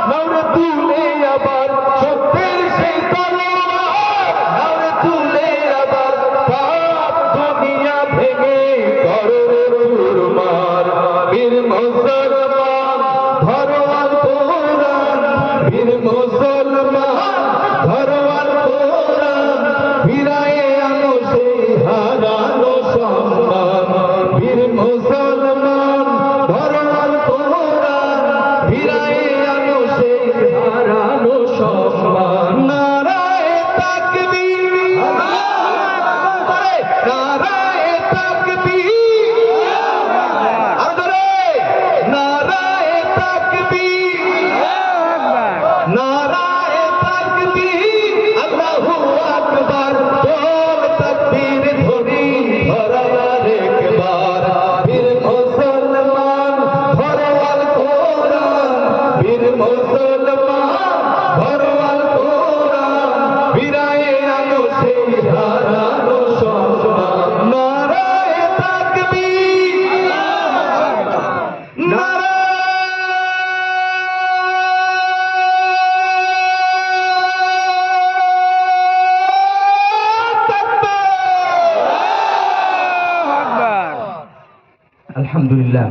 নাওরে তুলে আবার সত্যের সেই তলোয়ার, নাওরে তুলে আবার পাপ দুনিয়া ভেঙে করো চুরমার। বীর মুসলমান ধরো আল কোরআন, বীর মুসলমান ধরো আল কোরআন, ফিরায়ে আনো সেই হারানো সম্মান। বীর মুসলমান ধরো আল কোরআন, ফিরায়ে আনো সেই হারানো সম্মান। নারায়ে তাকবীর, নারায়ে তাকবীর, নারায়ে তাকবীর, নারায়ে তাকবীর, আল্লাহু আকবার। বল তাকবীর ধ্বনি ধরার একবার। বীর মুসলমান ধরো আল কোরআন, বীর মুসলমান ধরো আল কোরআন, ফিরায়ে আনো সেই হারানো সম্মান। নারায়ে তাকবীর, নারায়ে তাকবীর। আলহামদুলিল্লাহ।